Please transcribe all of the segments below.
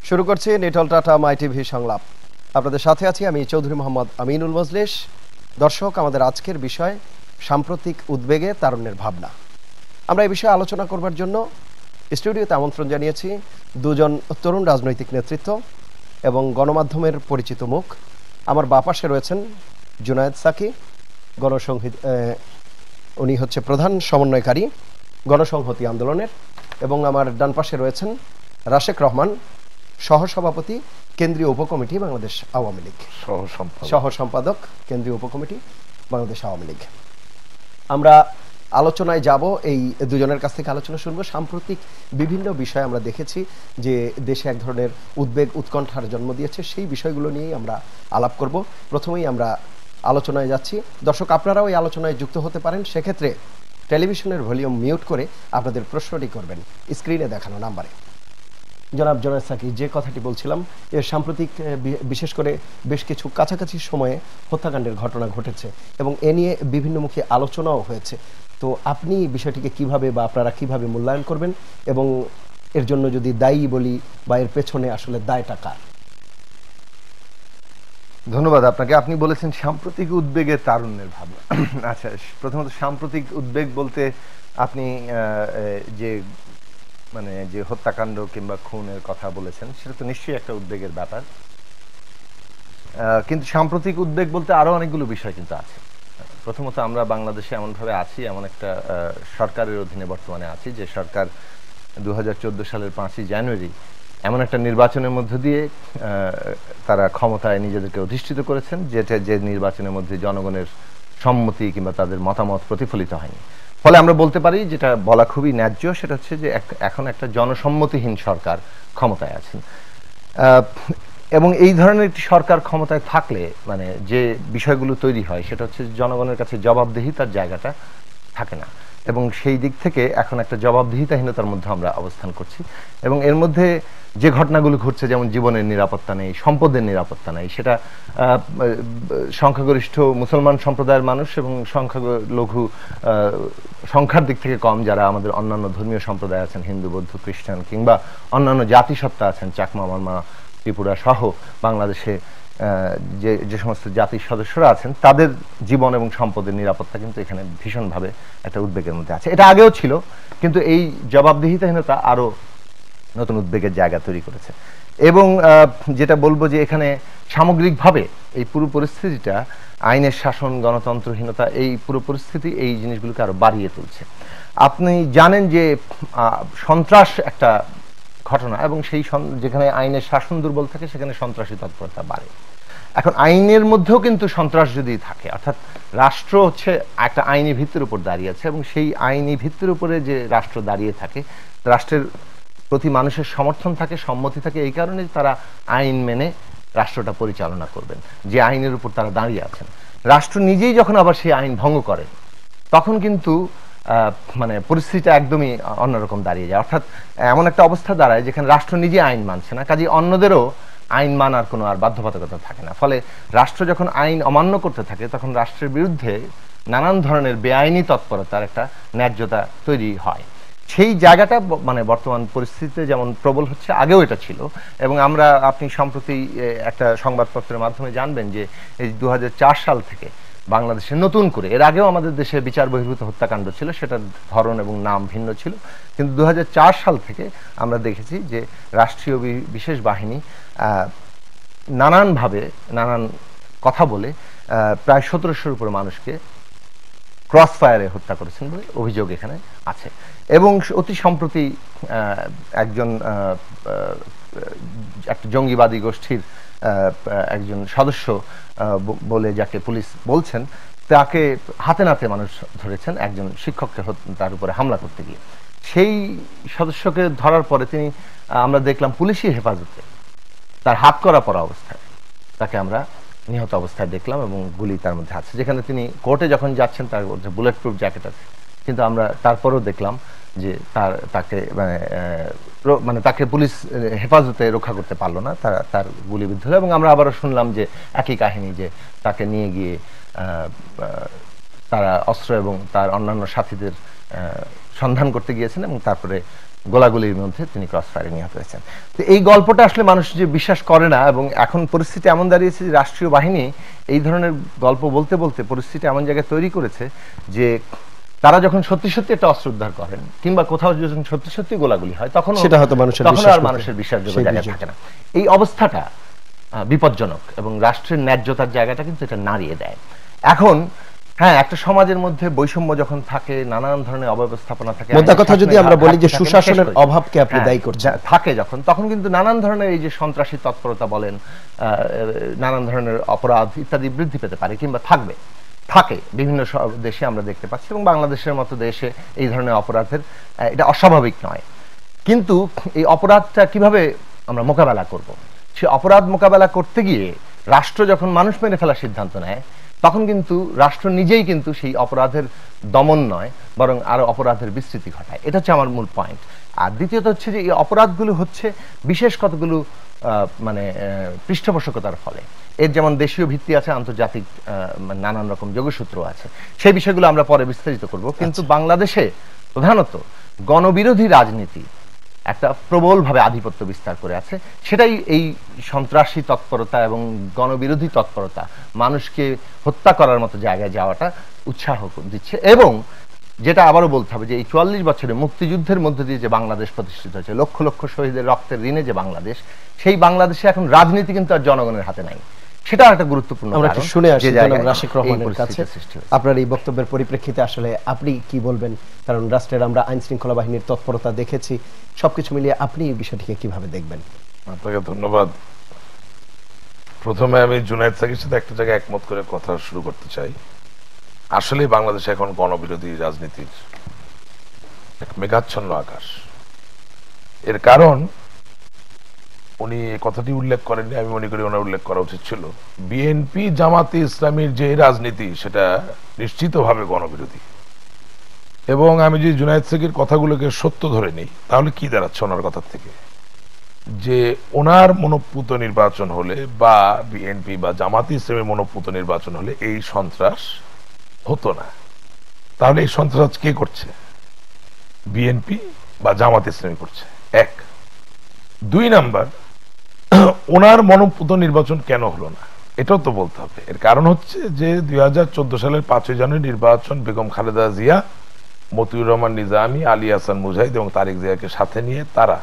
শুরু করছি নিটল টাটা মাই টিভি সংলাপ। আপনাদের সাথে আছি আমি চৌধুরী মোহাম্মদ আমিনুল মজলিস। দর্শক, আমাদের আজকের বিষয় সাম্প্রতিক উদ্বেগে তারুণ্যের ভাবনা। আমরা এই বিষয়ে আলোচনা করবার জন্য স্টুডিওতে আমন্ত্রণ জানিয়েছি দুজন তরুণ রাজনৈতিক নেতৃত্ব এবং গণমাধ্যমের পরিচিত মুখ। আমার বাপাশে রয়েছেন জুনায়েদ সাকি, উনি হচ্ছে প্রধান সমন্বয়কারী গণসংহতি আন্দোলনের, এবং আমার ডান পাশে রয়েছেন রাশেক রহমান, সহসভাপতি কেন্দ্রীয় উপকমিটি বাংলাদেশ আওয়ামী লীগ, সহ সম্পাদক কেন্দ্রীয় উপকমিটি বাংলাদেশ আওয়ামী লীগ। আমরা আলোচনায় যাব, এই দুজনের কাছ থেকে আলোচনা শুনবো। সাম্প্রতিক বিভিন্ন বিষয় আমরা দেখেছি যে দেশে এক ধরনের উদ্বেগ উৎকণ্ঠার জন্ম দিয়েছে, সেই বিষয়গুলো নিয়েই আমরা আলাপ করব। প্রথমেই আমরা আলোচনায় যাচ্ছি। দর্শক, আপনারাও এই আলোচনায় যুক্ত হতে পারেন। সেক্ষেত্রে টেলিভিশনের ভলিউম মিউট করে আপনাদের প্রশ্নটি করবেন স্ক্রিনে দেখানো নাম্বারে। জনাব জুনায়েদ সাকি, যে কথাটি বলছিলাম, এর সাম্প্রতিক বিশেষ করে বেশ কিছু কাছাকাছি সময়ে হত্যাকাণ্ডের ঘটনা ঘটেছে এবং এ নিয়ে বিভিন্নমুখী আলোচনাও হয়েছে। তো আপনি বিষয়টিকে কিভাবে বা আপনারা কিভাবে মূল্যায়ন করবেন, এবং এর জন্য যদি দায়ী বলি বা এর পেছনে আসলে দায়টা কার? ধন্যবাদ আপনাকে। আপনি বলেছেন সাম্প্রতিক উদ্বেগে তারুণ্যের ভাবনা। আচ্ছা, প্রথমত সাম্প্রতিক উদ্বেগ বলতে আপনি যে হত্যাকাণ্ড কিংবা খুনের কথা বলেছেন, সেটা তো নিশ্চয়ই একটা উদ্বেগের ব্যাপার। কিন্তু সাম্প্রতিক উদ্বেগ বলতে আরো অনেকগুলো বিষয় কিন্তু আছে। প্রথমত, আমরা বাংলাদেশে এমনভাবে আছি, এমন একটা সরকারের অধীনে বর্তমানে আছি যে সরকার 2014 সালের 5ই জানুয়ারি এমন একটা নির্বাচনের মধ্য দিয়ে তারা ক্ষমতায় নিজেদেরকে অধিষ্ঠিত করেছেন, যে নির্বাচনের মধ্যে জনগণের সম্মতি কিংবা তাদের মতামত প্রতিফলিত হয়নি। ফলে আমরা বলতে পারি, যেটা বলা খুবই ন্যায্য, সেটা হচ্ছে যে এখন একটা জনসম্মতিহীন সরকার ক্ষমতায় আছেন। এবং এই ধরনের একটি সরকার ক্ষমতায় থাকলে মানে যে বিষয়গুলো তৈরি হয় সেটা হচ্ছে জনগণের কাছে জবাবদিহিতার জায়গাটা থাকে না, এবং সেই দিক থেকে এখন একটা জবাবদিহিতাহীনতার মধ্যে আমরা অবস্থান করছি। এবং এর মধ্যে যে ঘটনাগুলো ঘটছে, যেমন জীবনের নিরাপত্তা নেই, সম্পদের নিরাপত্তা নেই, সেটা সংখ্যাগরিষ্ঠ মুসলমান সম্প্রদায়ের মানুষ এবং সংখ্যালঘু সংখ্যার দিক থেকে কম যারা আমাদের অন্যান্য ধর্মীয় সম্প্রদায় আছেন, হিন্দু, বৌদ্ধ, খ্রিস্টান, কিংবা অন্যান্য জাতিসত্তা আছেন, চাকমা, মারমা, ত্রিপুরা সহ বাংলাদেশে যে সমস্ত জাতির সদস্যরা আছেন, তাদের জীবন এবং সম্পদের নিরাপত্তা কিন্তু এখানে ভীষণভাবে একটা উদ্বেগের মধ্যে আছে। এটা আগেও ছিল, কিন্তু এই জবাবদিহিতাহীনতা আরো নতুন উদ্বেগের জায়গা তৈরি করেছে। এবং যেটা বলবো যে এখানে সামগ্রিকভাবে এই পুরো পরিস্থিতিটা আইনের শাসন, গণতন্ত্রহীনতা, এই পুরো পরিস্থিতি এই জিনিসগুলোকে আরো বাড়িয়ে তুলছে। আপনি জানেন যে সন্ত্রাস একটা ঘটনা, এবং সেই যেখানে আইনের শাসন দুর্বল থাকে সেখানে সন্ত্রাসী তৎপরতা বাড়ে। এখন আইনের মধ্যেও কিন্তু সন্ত্রাস যদি থাকে, অর্থাৎ রাষ্ট্র হচ্ছে একটা আইনি ভিত্তির উপর দাঁড়িয়ে আছে, এবং সেই আইনি ভিত্তির উপরে যে রাষ্ট্র দাঁড়িয়ে থাকে, রাষ্ট্রের প্রতি মানুষের সমর্থন থাকে, সম্মতি থাকে, এই কারণে তারা আইন মেনে রাষ্ট্রটা পরিচালনা করবেন, যে আইনের উপর তারা দাঁড়িয়ে আছেন। রাষ্ট্র নিজেই যখন আবার সেই আইন ভঙ্গ করে, তখন কিন্তু মানে পরিস্থিতিটা একদমই অন্যরকম দাঁড়িয়ে যায়। অর্থাৎ এমন একটা অবস্থা দাঁড়ায় যেখানে রাষ্ট্র নিজে আইন মানছে না, কাজে অন্যদেরও আইন মানার কোনো আর বাধ্যবাধকতা থাকে না। ফলে রাষ্ট্র যখন আইন অমান্য করতে থাকে, তখন রাষ্ট্রের বিরুদ্ধে নানান ধরনের বেআইনি তৎপরতার একটা ন্যায্যতা তৈরি হয়। সেই জায়গাটা মানে বর্তমান পরিস্থিতিতে যেমন প্রবল হচ্ছে, আগেও এটা ছিল। এবং আপনি সম্প্রতি একটা সংবাদপত্রের মাধ্যমে জানবেন যে এই 2004 সাল থেকে বাংলাদেশে নতুন করে, এর আগেও আমাদের দেশে বিচার বহির্ভূত হত্যাকাণ্ড ছিল, সেটার ধরন এবং নাম ভিন্ন ছিল, কিন্তু 2004 সাল থেকে আমরা দেখেছি যে রাষ্ট্রীয় বিশেষ বাহিনী নানানভাবে নানান কথা বলে প্রায় 1700-র উপর মানুষকে ক্রস ফায়ারে হত্যা করেছেন বলে অভিযোগ এখানে আছে। এবং অতি সম্প্রতি একটা জঙ্গিবাদী গোষ্ঠীর একজন সদস্য বলে যাকে পুলিশ বলছেন, তাকে হাতে নাতে মানুষ ধরেছেন, একজন শিক্ষককে তার উপরে হামলা করতে গিয়ে। সেই সদস্যকে ধরার পরে আমরা দেখলাম পুলিশি হেফাজতে তার হাত করা পড়া অবস্থায় তাকে আমরা নিহত অবস্থায় দেখলাম, এবং গুলি তার মধ্যে আছে। যেখানে তিনি কোর্টে যখন যাচ্ছেন তার মধ্যে বুলেট প্রুফ জ্যাকেট আছে, কিন্তু আমরা তারপরেও দেখলাম যে তাকে পুলিশ হেফাজতে রক্ষা করতে পারলো না, তার গুলিবিদ্ধ হলো। এবং আমরা আবারও শুনলাম যে একই কাহিনী, যে তাকে নিয়ে গিয়ে তারা অস্ত্র এবং তার অন্যান্য সাথীদের সন্ধান করতে গিয়েছেন এবং তারপরে গোলাগুলির মধ্যে তিনি ক্রস ফায়ারে নিহত হয়েছেন। তো এই গল্পটা আসলে মানুষ যে বিশ্বাস করে না, এবং এখন পরিস্থিতি এমন দাঁড়িয়েছে যে রাষ্ট্রীয় বাহিনী এই ধরনের গল্প বলতে বলতে পরিস্থিতি এমন জায়গায় তৈরি করেছে যে তারা যখন সত্যি সত্যি একটা অস্ত্র উদ্ধার করেন কিংবা কোথাও যখন সত্যি সত্যি গোলাগুলি হয় তখন সেটা হয়তো মানুষের বিশ্বাসযোগ্য জায়গা থাকে না। এই অবস্থাটা বিপজ্জনক এবং রাষ্ট্রের ন্যায্যতার জায়গাটা কিন্তু এটা নাড়িয়ে দেয়। এখন হ্যাঁ, একটা সমাজের মধ্যে বৈষম্য যখন থাকে, নানান ধরনের অব্যবস্থাপনা থাকে, মোদ্দা কথা যদি আমরা বলি যে সুশাসনের অভাবকে আপনি দায়ী করছেন, থাকে যখন, তখন কিন্তু নানান ধরনের এই যে সন্ত্রাসী তৎপরতা বলেন, নানান ধরনের অপরাধ ইত্যাদি বৃদ্ধি পেতে পারে কিংবা থাকে বিভিন্ন দেশে আমরা দেখতে পাচ্ছি, এবং বাংলাদেশের মতো দেশে এই ধরনের অপরাধের এটা অস্বাভাবিক নয়। কিন্তু এই অপরাধটা কিভাবে আমরা মোকাবেলা করব, সে অপরাধ মোকাবেলা করতে গিয়ে রাষ্ট্র যখন মানুষ মেরে ফেলার সিদ্ধান্ত নেয় তখন কিন্তু রাষ্ট্র নিজেই কিন্তু সেই অপরাধের দমন নয়, বরং আরো অপরাধের বিস্তৃতি ঘটায়। এটা হচ্ছে আমার মূল পয়েন্ট। আর দ্বিতীয়ত হচ্ছে যে এই অপরাধগুলো হচ্ছে বিশেষ কতগুলো মানে পৃষ্ঠপোষকতার ফলে। এর যেমন দেশীয় ভিত্তি আছে, আন্তর্জাতিক নানান রকম যোগসূত্র আছে, সেই বিষয়গুলো আমরা পরে বিস্তারিত করব। কিন্তু বাংলাদেশে প্রধানত গণবিরোধী রাজনীতি একটা প্রবলভাবে আধিপত্য বিস্তার করে আছে। সেটাই এই সন্ত্রাসী তৎপরতা এবং গণবিরোধী তৎপরতা মানুষকে হত্যা করার মতো জায়গায় যাওয়াটা উৎসাহ দিচ্ছে। এবং যেটা আবারও বলতে হবে যে এই ৪৪ বছরের মুক্তিযুদ্ধের মধ্যে দিয়ে যে বাংলাদেশ প্রতিষ্ঠিত হয়েছে, লক্ষ লক্ষ শহীদের রক্তের ঋণে যে বাংলাদেশ, সেই বাংলাদেশে এখন রাজনীতি কিন্তু আর জনগণের হাতে নাই। সেটা একটা গুরুত্বপূর্ণ। আমরা একটু শুনে আসি জনাব রাশেক রহমানের কাছে আপনার এই বক্তব্যের পরিপ্রেক্ষিতে আসলে আপনি কি বলবেন, কারণ রাষ্ট্রের আমরা আইন শৃঙ্খলা বাহিনীর তৎপরতা দেখেছি, সবকিছু মিলিয়ে আপনি এই বিষয়টিকে কিভাবে দেখবেন? আপনাকে ধন্যবাদ। প্রথমে আমি জুনায়েদ সাকির সাথে একটা জায়গায় একমত করে কথা শুরু করতে চাই। আসলে বাংলাদেশে এখন গণবিরোধী রাজনীতির এক মেঘাচ্ছন্ন আকাশ। এর কারণ উনি এই কথাটি উল্লেখ করেননি, আমি মনে করি ওনার উল্লেখ করা উচিত ছিল। বিএনপি জামাতে ইসলামীর যে রাজনীতি সেটা নিশ্চিতভাবে গণবিরোধী। এবং আমি যদি জুনায়েদ সাকির কথাগুলোকে সত্য ধরে নিই তাহলে কি দাঁড়াচ্ছে ওনার কথা থেকে, যে ওনার মনোপুত নির্বাচন হলে বা বিএনপি বা জামাতে ইসলামের মনোপুত নির্বাচন হলে এই সন্ত্রাস হতো না। তাহলে এই সন্ত্রাস কে করছে? বিএনপি বা জামাতে ইসলামী করছে, এক। ২ নাম্বার, ওনার মনোপুত নির্বাচন কেন হলো না এটাও তো বলতে হবে। এর কারণ হচ্ছে যে ২০১৪ সালের ৫ই জানুয়ারি নির্বাচন বেগম খালেদা জিয়া, মতিউর রহমান নিজামী, আলী হাসান মুজাহিদ এবং তারেক জিয়াকে সাথে নিয়ে তারা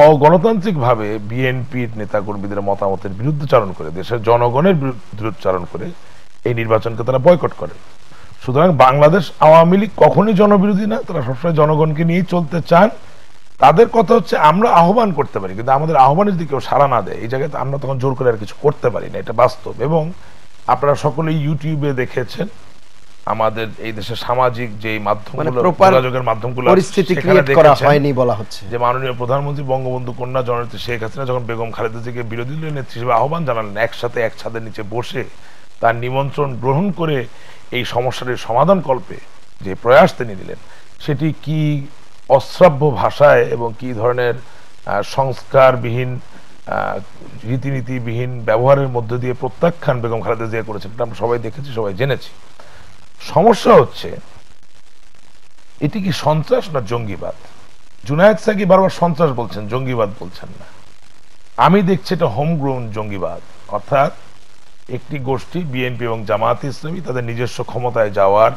অগণতান্ত্রিক ভাবে বিএনপির নেতাকর্মীদের মতামতের বিরুদ্ধচারণ করে, দেশের জনগণের বিরুদ্ধচারণ করে এই নির্বাচনকে তারা বয়কট করে। সুতরাং বাংলাদেশ আওয়ামী লীগ কখনই জনবিরোধী না, তারা সবসময় জনগণকে নিয়েই চলতে চান। তাদের কথা হচ্ছে আমরা আহ্বান করতে পারি, কিন্তু আমাদের আহ্বানের দিকে কেউ সাড়া না দেয়, এই জায়গায় আমরা তখন জোর করে আর কিছু করতে পারি না, এটা বাস্তব। এবং আপনারা সকলেই ইউটিউবে দেখেছেন আমাদের এই দেশের সামাজিক যে মাধ্যমগুলো, যোগাযোগের মাধ্যমগুলো, পরিস্থিতি ক্রিয়েট করা হয়নি বলা হচ্ছে যে মাননীয় প্রধানমন্ত্রী বঙ্গবন্ধু কন্যা জননেত্রী শেখ হাসিনা যখন বেগম খালেদা জিয়াকে বিরোধী দলীয় নেত্রী হিসেবে আহ্বান জানালেন, একসাথে এক ছাদের নিচে বসে তার নিমন্ত্রণ গ্রহণ করে এই সমস্যাটির সমাধান কল্পে যে প্রয়াস তিনি নিলেন, সেটি কি অশ্রাব্য ভাষায় এবং কি ধরনের সংস্কারবিহীন রীতিনীতিবিহীন ব্যবহারের মধ্য দিয়ে প্রত্যাখ্যান বেগম খালেদা জিয়া করেছেন, এটা আমরা সবাই দেখেছি, সবাই জেনেছি। সমস্যা হচ্ছে এটি কি সন্ত্রাস না জঙ্গিবাদ? জুনায়েদ সাকি বারবার সন্ত্রাস বলছেন, জঙ্গিবাদ বলছেন না। আমি দেখছি এটা হোমগ্রোন জঙ্গিবাদ, অর্থাৎ একটি গোষ্ঠী বিএনপি এবং জামায়াতে ইসলামী তাদের নিজস্ব ক্ষমতায় যাওয়ার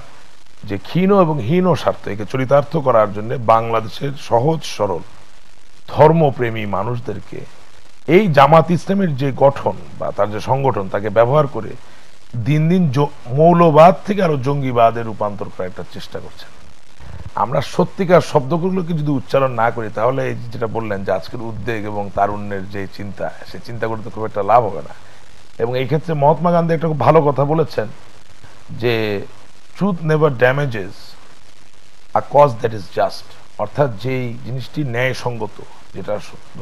যে ক্ষীণ এবং হীন স্বার্থ, একে চরিতার্থ করার জন্য বাংলাদেশের সহজ সরল ধর্মপ্রেমী মানুষদেরকে এই জামাত ইসলামের যে গঠন বা তার যে সংগঠন তাকে ব্যবহার করে দিন দিন মৌলবাদ থেকে আরো জঙ্গিবাদে রূপান্তর করার একটা চেষ্টা করছেন। আমরা সত্যিকার শব্দগুলোকে যদি উচ্চারণ না করি তাহলে যেটা বললেন যে আজকের উদ্বেগ এবং তারুণ্যের যে চিন্তা, সেই চিন্তা করতে খুব একটা লাভ হবে না। এবং এই ক্ষেত্রে মহাত্মা গান্ধী একটা খুব ভালো কথা বলেছেন যে truth never damages a cause that is just, অর্থাৎ যেই জিনিসটি ন্যায়সঙ্গত, যেটা সত্য,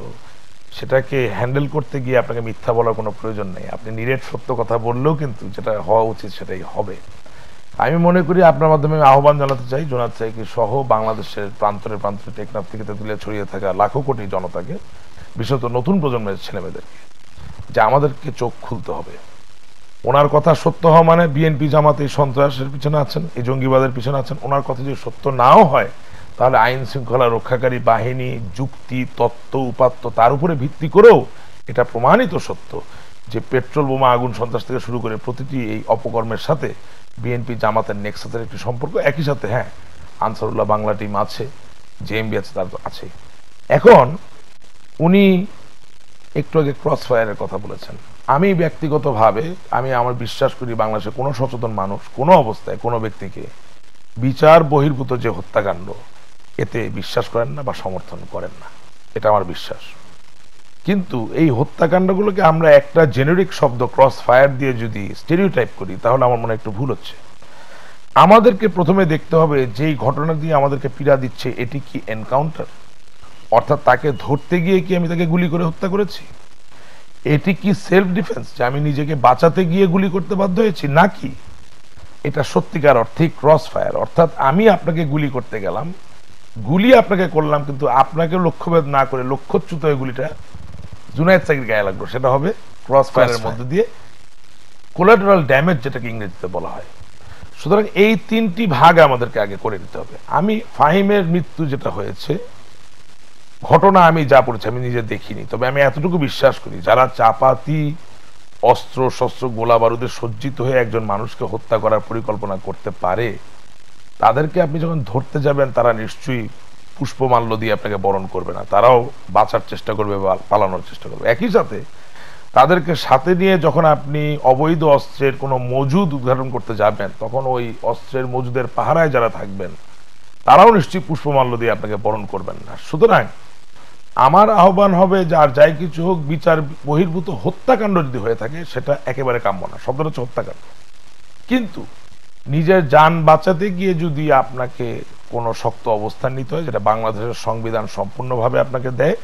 সেটাকে হ্যান্ডেল করতে গিয়ে আপনাকে মিথ্যা বলার কোনো প্রয়োজন নেই। আপনি নিরেট সত্য কথা বললেও কিন্তু যেটা হওয়া উচিত সেটাই হবে। আমি মনে করি আপনার মাধ্যমে আহ্বান জানাতে চাই জুনায়েদ সাকি সহ বাংলাদেশের প্রান্তরে প্রান্তরে, টেকনাফ থেকে তেঁতুলিয়া ছড়িয়ে থাকা লাখো কোটি জনতাকে, বিশেষত নতুন প্রজন্মের ছেলেমেয়েদেরকে, যে আমাদেরকে চোখ খুলতে হবে। ওনার কথা সত্য হওয়া মানে বিএনপি জামাত এই সন্ত্রাসের পিছনে আছেন, এই জঙ্গিবাদের পিছনে আছেন, ওনার কথা যদি সত্য নাও হয় তাহলে আইন শৃঙ্খলা রক্ষাকারী বাহিনী যুক্তি, তত্ত্ব, উপাত্ত তার উপরে ভিত্তি করেও এটা প্রমাণিত সত্য যে পেট্রোল বোমা, আগুন, সন্ত্রাস থেকে শুরু করে প্রতিটি এই অপকর্মের সাথে বিএনপি জামাতের নেক্সাসের একটি সম্পর্ক। একই সাথে হ্যাঁ, আনসারুল্লাহ বাংলা টিম আছে, জেএমবি আছে, তার আছে। এখন উনি একটু আগে ক্রস ফায়ারের কথা বলেছেন। আমি ব্যক্তিগতভাবে আমার বিশ্বাস করি বাংলাদেশে কোনো সচেতন মানুষ কোনো অবস্থায় কোনো ব্যক্তিকে বিচার বহির্ভূত যে হত্যাকাণ্ড এতে বিশ্বাস করেন না বা সমর্থন করেন না, এটা আমার বিশ্বাস। কিন্তু এই হত্যাকাণ্ডগুলোকে আমরা একটা জেনেরিক শব্দ ক্রস ফায়ার দিয়ে যদি স্টেরিওটাইপ করি তাহলে আমার মনে একটু ভুল হচ্ছে। আমাদেরকে প্রথমে দেখতে হবে যেই ঘটনা দিয়ে আমাদেরকে পীড়া দিচ্ছে এটি কি এনকাউন্টার, অর্থাৎ তাকে ধরতে গিয়ে কি আমি তাকে গুলি করে হত্যা করেছি? এটি কি সেলফ ডিফেন্স, যে আমি নিজেকে বাঁচাতে গিয়ে গুলি করতে বাধ্য হয়েছি, নাকি এটা সত্যিকার অর্থে ক্রস ফায়ার, অর্থাৎ আমি আপনাকে গুলি করতে গেলাম, গুলি আপনাকে করলাম, কিন্তু আপনাকে লক্ষ্যভেদ না করে লক্ষ্যচ্যুত হয়ে গুলিটা জুনায়েদ সাকির গায়ে লাগলো, সেটা হবে ক্রস ফায়ারের মধ্যে দিয়ে কোলাটেরাল ড্যামেজ, যেটাকে ইংরেজিতে বলা হয়। সুতরাং এই তিনটি ভাগ আমাদেরকে আগে করে নিতে হবে। আমি ফাহিমের মৃত্যু যেটা হয়েছে, ঘটনা আমি যা পড়েছি আমি নিজে দেখিনি, তবে আমি এতটুকু বিশ্বাস করি যারা চাপাতি, অস্ত্র শস্ত্র, গোলা বারুদে সজ্জিত হয়ে একজন মানুষকে হত্যা করার পরিকল্পনা করতে পারে, তাদেরকে আপনি যখন ধরতে যাবেন তারা নিশ্চয়ই পুষ্পমাল্য দিয়ে আপনাকে বরণ করবে না, তারাও বাঁচার চেষ্টা করবে বা পালানোর চেষ্টা করবে। একই সাথে তাদেরকে সাথে নিয়ে যখন আপনি অবৈধ অস্ত্রের কোনো মজুদ উদ্ঘাটন করতে যাবেন, তখন ওই অস্ত্রের মজুদের পাহারায় যারা থাকবেন তারাও নিশ্চয়ই পুষ্পমাল্য দিয়ে আপনাকে বরণ করবেন না। সুতরাং আমার আহ্বান হবে যে আর যাই কিছু হোক, বিচার বহির্ভূত হত্যাকাণ্ড যদি হয়ে থাকে সেটা একেবারে কাম্য না, শব্দটা হচ্ছে হত্যাকাণ্ড। কিন্তু নিজের যান বাঁচাতে গিয়ে যদি আপনাকে কোনো শক্ত অবস্থান নিতে হয়, যেটা বাংলাদেশের সংবিধান সম্পূর্ণভাবে আপনাকে দেয়,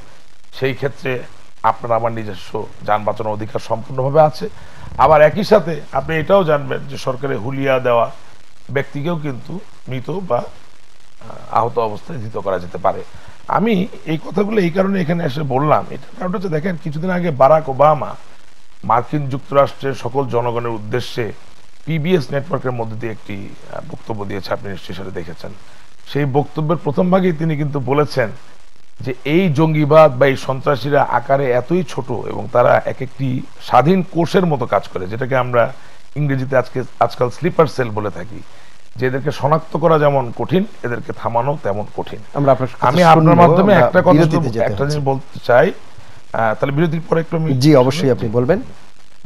সেই ক্ষেত্রে আপনার আমার নিজস্ব যান বাঁচানোর অধিকার সম্পূর্ণভাবে আছে। আবার একই সাথে আপনি এটাও জানবেন যে সরকারের হুলিয়া দেওয়া ব্যক্তিকেও কিন্তু মৃত বা আহত অবস্থায় ধৃত করা যেতে পারে। আমি এই কথাগুলো এই কারণে এখানে এসে বললাম, এটা কারণটা হচ্ছে দেখেন, কিছুদিন আগে বারাক ওবামা মার্কিন যুক্তরাষ্ট্রের সকল জনগণের উদ্দেশ্যে পিবিএস নেটওয়ার্কের মধ্যে দিয়ে একটি বক্তব্য দিয়েছে, আপনি নিশ্চয়ই সেটা দেখেছেন। সেই বক্তব্যের প্রথম ভাগেই তিনি কিন্তু বলেছেন যে এই জঙ্গিবাদ বা এই সন্ত্রাসীরা আকারে এতই ছোট এবং তারা এক একটি স্বাধীন কোষের মতো কাজ করে, যেটাকে আমরা ইংরেজিতে আজকাল স্লিপার সেল বলে থাকি, যে এদেরকে শনাক্ত করা যেমন কঠিন, এদেরকে থামানো তেমন কঠিন। আমি আপনার মাধ্যমে একটা জিনিস বলতে চাই, তাহলে বিরতির পরে একটু জি অবশ্যই আপনি বলবেন।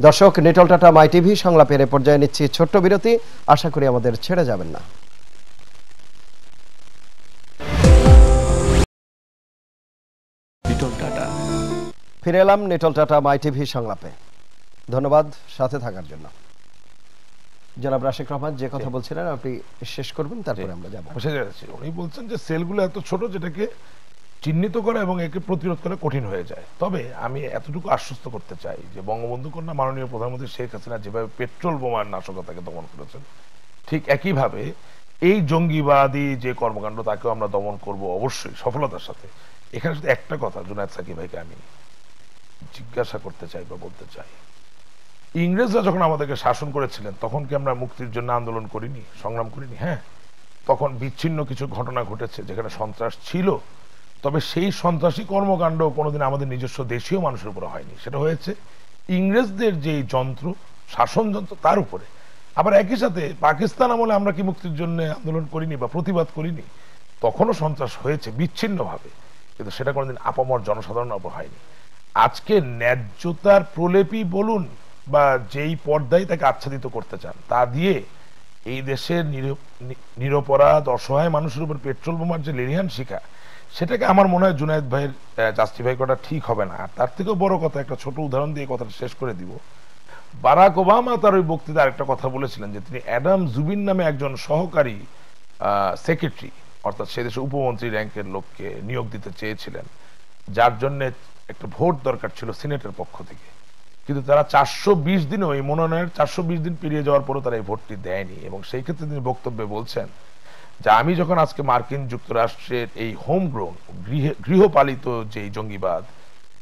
দর্শক, নেটল টাটা মাই টিভি সংলাপের পর্যায়ে নিচ্ছি ছোট্ট বিরতি, আশা করি আমাদের ছেড়ে যাবেন না। ফিরে এলাম নেটল টাটা মাই টিভি সংলাপে। ধন্যবাদ সাথে থাকার জন্য। জনাব রাশেক রহমান যে কথা বলছিলেন আপনি শেষ করবেন, তারপরে আমরা যাব। উনি বলছেন যে সেলগুলো এত ছোট যেটাকে চিহ্নিত করা এবং একে প্রতিরোধ করা কঠিন হয়ে যায়। তবে আমি এতটুকু আশ্বস্ত করতে চাই যে বঙ্গবন্ধু কন্যা মাননীয় প্রধানমন্ত্রী শেখ হাসিনা যেভাবে পেট্রোল বোমার নাশকতাকে দমন করেছেন, ঠিক একইভাবে এই জঙ্গিবাদী যে কর্মকাণ্ড তাকেও আমরা দমন করব অবশ্যই সফলতার সাথে। এখানে শুধু একটা কথা জুনায়েদ সাকিব ভাইকে আমি জিজ্ঞাসা করতে চাই বা বলতে চাই, ইংরেজরা যখন আমাদেরকে শাসন করেছিলেন তখন কি আমরা মুক্তির জন্য আন্দোলন করিনি, সংগ্রাম করিনি? হ্যাঁ, তখন বিচ্ছিন্ন কিছু ঘটনা ঘটেছে যেখানে সন্ত্রাস ছিল, তবে সেই সন্ত্রাসী কর্মকাণ্ড কোনোদিন আমাদের নিজস্ব দেশীয় মানুষের উপরে হয়নি, সেটা হয়েছে ইংরেজদের যে যন্ত্র, শাসন যন্ত্র, তার উপরে। আবার একই সাথে পাকিস্তান আমলে আমরা কি মুক্তির জন্য আন্দোলন করিনি বা প্রতিবাদ করিনি? তখনও সন্ত্রাস হয়েছে বিচ্ছিন্নভাবে, কিন্তু সেটা কোনোদিন আপামর জনসাধারণের উপর হয়নি। আজকে ন্যায্যতার প্রলেপই বলুন বা যেই পর্দায় তাকে আচ্ছাদিত করতে চান, তা দিয়ে এই দেশের নিরপরাধ অসহায় মানুষের উপর পেট্রোল বোমার যে লেলিহান শিখা, সেটাকে আমার মনে হয় জুনায়েদ ভাইয়ের জাস্টিফাই করাটা ঠিক হবে না। আর তার থেকেও বড় কথা, একটা ছোট উদাহরণ দিয়ে কথাটা শেষ করে দিব। বারাক ওবামা তার ওই বক্তৃতায় আরেকটা কথা বলেছিলেন যে তিনি অ্যাডাম জুবিন নামে একজন সহকারী সেক্রেটারি, অর্থাৎ সে দেশের উপমন্ত্রী র্যাঙ্কের লোককে নিয়োগ দিতে চেয়েছিলেন, যার জন্য একটা ভোট দরকার ছিল সিনেটের পক্ষ থেকে, কিন্তু তারা 420 দিনও এই মনোনয়নের 420 দিন পেরিয়ে যাওয়ার পরও তারা এই ভোটটি দেয়নি। এবং সেই ক্ষেত্রে তিনি বক্তব্যে বলছেন যে আমি যখন আজকে মার্কিন যুক্তরাষ্ট্রের এই হোমগ্রোন গৃহপালিত যে জঙ্গিবাদ,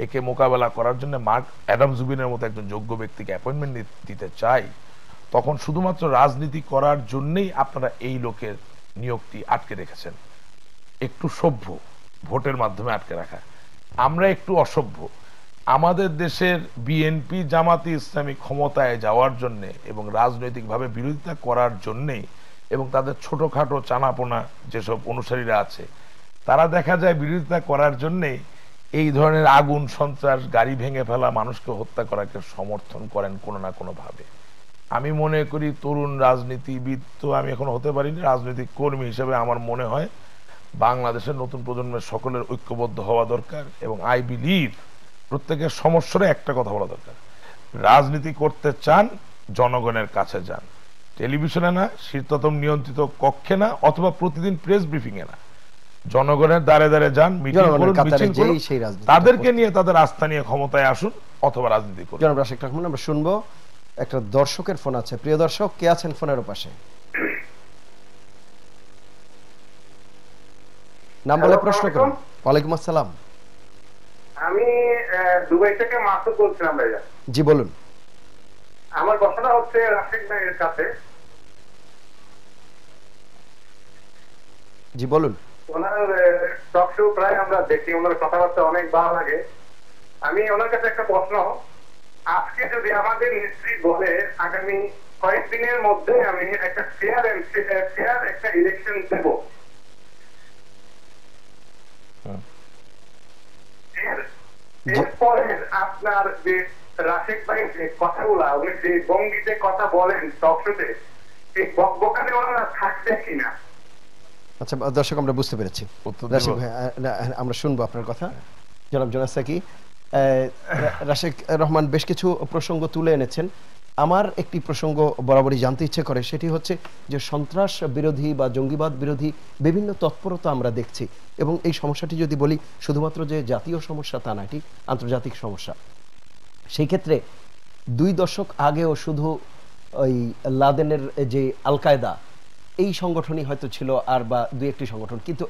একে মোকাবেলা করার জন্য অ্যাডাম জুবিনের মতো একজন যোগ্য ব্যক্তিকে অ্যাপয়েন্টমেন্ট দিতে চাই, তখন শুধুমাত্র রাজনীতি করার জন্যই আপনারা এই লোকের নিয়োগটি আটকে রেখেছেন। একটু সভ্য, ভোটের মাধ্যমে আটকে রাখা। আমরা একটু অসভ্য। আমাদের দেশের বিএনপি জামাতি ইসলামী ক্ষমতায় যাওয়ার জন্য এবং রাজনৈতিকভাবে বিরোধিতা করার জন্যে এবং তাদের ছোটখাটো চানাপোনা যেসব অনুসারীরা আছে তারা দেখা যায় বিরোধিতা করার জন্যে এই ধরনের আগুন সন্ত্রাস, গাড়ি ভেঙে ফেলা, মানুষকে হত্যা করাকে সমর্থন করেন কোনো না কোনো ভাবে। আমি মনে করি তরুণ রাজনীতিবিদ তো আমি এখন হতে পারিনি, রাজনৈতিক কর্মী হিসেবে আমার মনে হয় বাংলাদেশের নতুন প্রজন্মের সকলের ঐক্যবদ্ধ হওয়া দরকার। এবং আই বিলিভ প্রত্যেকের সমস্যারে একটা কথা বলা দরকার, রাজনীতি করতে চান জনগণের কাছে যান, টেলিভিশনে না, শীততাপ নিয়ন্ত্রিত কক্ষে না, অথবা প্রতিদিন প্রেস ব্রিফিং এ না, জনগণের দ্বারে দ্বারে যান, মিটিং করুন, মিছিল করুন, তাদেরকে নিয়ে তাদের আস্থা নিয়ে ক্ষমতায় আসুন অথবা রাজনীতি করুন। জনাব রাশেক রহমান, আমরা শুনবো একটা দর্শকের ফোন আছে। প্রিয় দর্শক, কে আছেন ফোনের পাশে? নাম বলে প্রশ্ন করুন। ওয়ালাইকুম আসসালাম। আমি দুবাই থেকে মাসুদ বলছিলাম ভাইয়া। জি বলুন। আমার প্রশ্নটা হচ্ছে রাশেক ভাইয়ের কাছে। জি বলুন। ওনার টক শো প্রায় আমরা দেখি, ওনার কথাবার্তা অনেক ভালো লাগে। আমি ওনার কাছে একটা প্রশ্ন, আজকে যদি আমাদের নেত্রী বলে আগামী কয়েকদিনের মধ্যে আমি একটা ফেয়ার একটা ইলেকশন দেব, এরপরে আপনার যে রাশেক ভাই যে কথাগুলা, উনি যে ভঙ্গিতে কথা বলেন টক শোতে, এই বকবকানে ওনারা থাকবে কিনা? আচ্ছা দর্শক, আমরা বুঝতে পেরেছি। রাশেক ভাই, আমরা শুনবো আপনার কথা। জনাব জোনাস সাকি, রাশেক রহমান বেশ কিছু প্রসঙ্গ তুলে এনেছেন। আমার একটি প্রসঙ্গ বরাবরই জানতে ইচ্ছে করে, সেটি হচ্ছে যে সন্ত্রাস বিরোধী বা জঙ্গিবাদ বিরোধী বিভিন্ন তৎপরতা আমরা দেখছি, এবং এই সমস্যাটি যদি বলি শুধুমাত্র যে জাতীয় সমস্যা তা না, এটি আন্তর্জাতিক সমস্যা। সেই ক্ষেত্রে 2 দশক আগেও শুধু ওই লাদেনের যে আল কায়দা, এই সংগঠনই হয়তো ছিল, আর বা 2-1টি সংগঠন, কিন্তু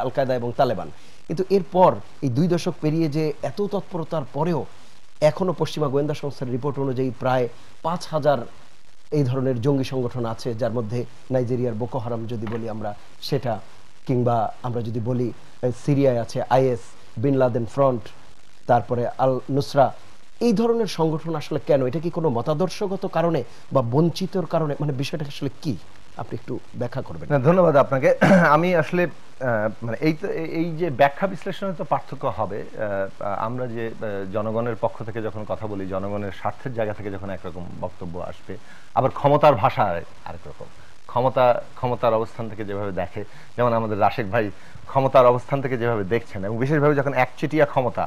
আল কায়দা এবং তালেবান। কিন্তু এরপর এই 2 দশক পেরিয়ে যে এত তৎপরতার পরেও এখনো পশ্চিমা গোয়েন্দা সংস্থার রিপোর্ট অনুযায়ী প্রায় 5000 এই ধরনের জঙ্গি সংগঠন আছে, যার মধ্যে নাইজেরিয়ার বোকো হারাম যদি বলি আমরা সেটা, কিংবা আমরা যদি বলি সিরিয়ায় আছে আইএস, বিন লাদেন ফ্রন্ট, তারপরে আল নুসরা। এই ধরনের সংগঠন আসলে কেন? এটা কি কোনো মতাদর্শগত কারণে বা বঞ্চিতর কারণে? মানে বিষয়টা আসলে কি, আপনি একটু ব্যাখ্যা করবেন? ধন্যবাদ আপনাকে। আমি আসলে মানে এই যে ব্যাখ্যা বিশ্লেষণে তো পার্থক্য হবে। আমরা যে জনগণের পক্ষ থেকে যখন কথা বলি, জনগণের স্বার্থের জায়গা থেকে যখন একরকম বক্তব্য আসবে, আবার ক্ষমতার ভাষা আরেক রকম। ক্ষমতার অবস্থান থেকে যেভাবে দেখে, যেমন আমাদের রাশেক ভাই ক্ষমতার অবস্থান থেকে যেভাবে দেখছেন, এবং বিশেষভাবে যখন একচেটিয়া ক্ষমতা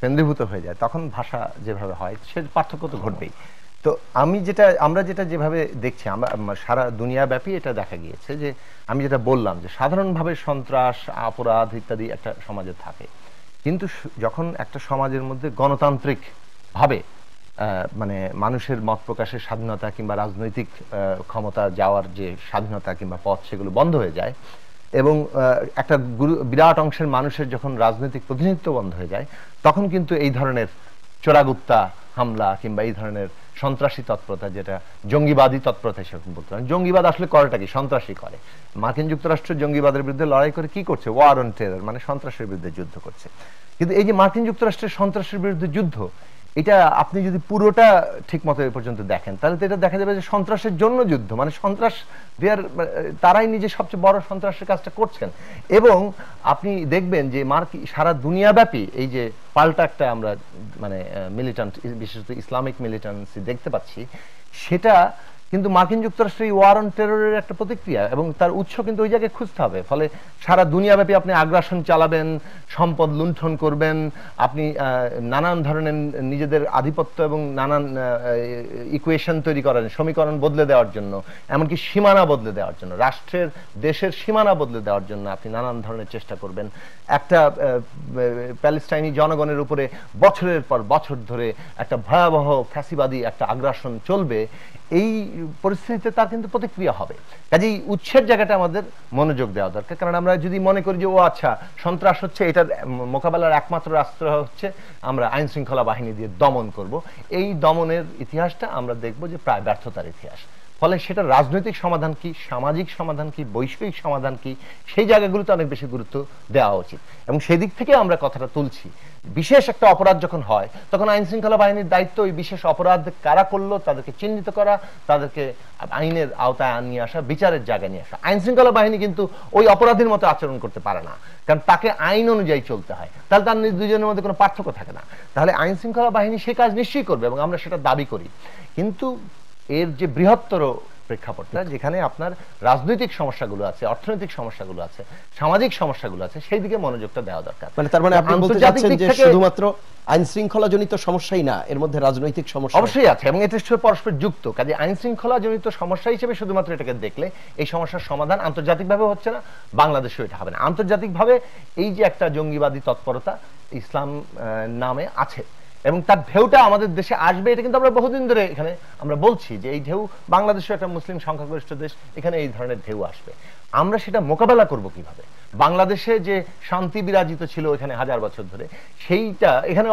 কেন্দ্রীভূত হয়ে যায় তখন ভাষা যেভাবে হয়, সে পার্থক্য তো ঘটবেই। তো আমরা যেটা যেভাবে দেখছি, আমরা সারা দুনিয়াব্যাপী এটা দেখা গিয়েছে যে আমি যেটা বললাম যে সাধারণভাবে সন্ত্রাস, অপরাধ ইত্যাদি একটা সমাজে থাকে, কিন্তু যখন একটা সমাজের মধ্যে গণতান্ত্রিক ভাবে মানে মানুষের মত প্রকাশের স্বাধীনতা কিংবা রাজনৈতিক ক্ষমতা যাওয়ার যে স্বাধীনতা কিংবা পথ, সেগুলো বন্ধ হয়ে যায়, এবং একটা বিরাট অংশের মানুষের যখন রাজনৈতিক প্রতিনিধিত্ব বন্ধ হয়ে যায়, তখন কিন্তু এই ধরনের চোরাগুপ্তা হামলা কিংবা এই ধরনের সন্ত্রাসী তৎপরতা, যেটা জঙ্গিবাদী তৎপরতা সেরকম বলতে পারেন। জঙ্গিবাদ আসলে করেটা কি? সন্ত্রাসী করে। মার্কিন যুক্তরাষ্ট্র জঙ্গিবাদের বিরুদ্ধে লড়াই করে কি করছে? ওয়ার অন টেরর, মানে সন্ত্রাসের বিরুদ্ধে যুদ্ধ করছে। কিন্তু এই যে মার্কিন যুক্তরাষ্ট্রের সন্ত্রাসের বিরুদ্ধে যুদ্ধ, এটা আপনি যদি পুরোটা ঠিক মতো এ পর্যন্ত দেখেন, তাহলে তো এটা দেখা যাবে যে সন্ত্রাসের জন্য যুদ্ধ, মানে সন্ত্রাস তারাই নিজে সবচেয়ে বড় সন্ত্রাসের কাজটা করছেন। এবং আপনি দেখবেন যে সারা দুনিয়াব্যাপী এই যে পাল্টা একটা আমরা মানে মিলিটান্ট, বিশেষত ইসলামিক মিলিটান্সি দেখতে পাচ্ছি, সেটা কিন্তু মার্কিন যুক্তরাষ্ট্রের এই ওয়ার অন টেররের একটা প্রতিক্রিয়া, এবং তার উৎস কিন্তু ওই জায়গায় খুঁজতে হবে। ফলে সারা দুনিয়াব্যাপী আপনি আগ্রাসন চালাবেন, সম্পদ লুণ্ঠন করবেন, আপনি নানান ধরনের নিজেদের আধিপত্য এবং নানান ইকুয়েশন তৈরি করেন, সমীকরণ বদলে দেওয়ার জন্য, এমনকি সীমানা বদলে দেওয়ার জন্য, রাষ্ট্রের দেশের সীমানা বদলে দেওয়ার জন্য আপনি নানান ধরনের চেষ্টা করবেন। একটা প্যালেস্টাইনি জনগণের উপরে বছরের পর বছর ধরে একটা ভয়াবহ ফ্যাসিবাদী একটা আগ্রাসন চলবে। এই পরিস্থিতিতে তার কিন্তু প্রতিক্রিয়া হবে। কাজেই উৎসের জায়গাটা আমাদের মনোযোগ দেওয়া দরকার। কারণ আমরা যদি মনে করি যে ও আচ্ছা সন্ত্রাস হচ্ছে, এটার মোকাবেলার একমাত্র রাস্তা হচ্ছে আমরা আইন শৃঙ্খলা বাহিনী দিয়ে দমন করব, এই দমনের ইতিহাসটা আমরা দেখব যে প্রায় ব্যর্থতার ইতিহাস। ফলে সেটা রাজনৈতিক সমাধান কি, সামাজিক সমাধান কি, বৈষয়িক সমাধান কি, সেই জায়গাগুলোতে অনেক বেশি গুরুত্ব দেওয়া উচিত। এবং সেদিক থেকে আমরা কথাটা তুলছি। বিশেষ একটা অপরাধ যখন হয় তখন আইন শৃঙ্খলা বাহিনীর দায়িত্ব ওই বিশেষ অপরাধ কারা করলো তাদেরকে চিহ্নিত করা, তাদেরকে আইনের আওতায় নিয়ে আসা, বিচারের জায়গায় নিয়ে আসা। আইন শৃঙ্খলা বাহিনী কিন্তু ওই অপরাধীর মতো আচরণ করতে পারে না, কারণ তাকে আইন অনুযায়ী চলতে হয়, তাহলে তার দুজনের মধ্যে কোনো পার্থক্য থাকে না। তাহলে আইন শৃঙ্খলা বাহিনী সে কাজ নিশ্চয়ই করবে এবং আমরা সেটা দাবি করি। কিন্তু এর যে বৃহত্তর প্রেক্ষাপটটা, যেখানে আপনার রাজনৈতিক সমস্যাগুলো আছে, অর্থনৈতিক সমস্যাগুলো আছে, সামাজিক সমস্যাগুলো আছে, সেই দিকে মনোযোগটা দেওয়া দরকার। মানে তার মানে আপনি বলতে চাচ্ছেন যে শুধুমাত্র আইন শৃঙ্খলা জনিত সমস্যাই না, এর মধ্যে রাজনৈতিক সমস্যা অবশ্যই আছে এবং এটা পরস্পর যুক্ত। কাজে আইন শৃঙ্খলা জনিত সমস্যা হিসেবে শুধুমাত্র এটাকে দেখলে এই সমস্যার সমাধান আন্তর্জাতিকভাবে হচ্ছে না, বাংলাদেশেও এটা হবে না। আন্তর্জাতিকভাবে এই যে একটা জঙ্গিবাদী তৎপরতা ইসলাম নামে আছে এবং তার ঢেউটা আমাদের দেশে আসবে, এটা কিন্তু আমরা বহুদিন ধরে এখানে আমরা বলছি যে এই ঢেউ, বাংলাদেশও একটা মুসলিম সংখ্যাগরিষ্ঠ দেশ, এখানে এই ধরনের ঢেউ আসবে। আমরা সেটা মোকাবেলা করব কিভাবে? বাংলাদেশে যে শান্তি বিরাজিত ছিল এখানে হাজার বছর ধরে, সেইটা এখানে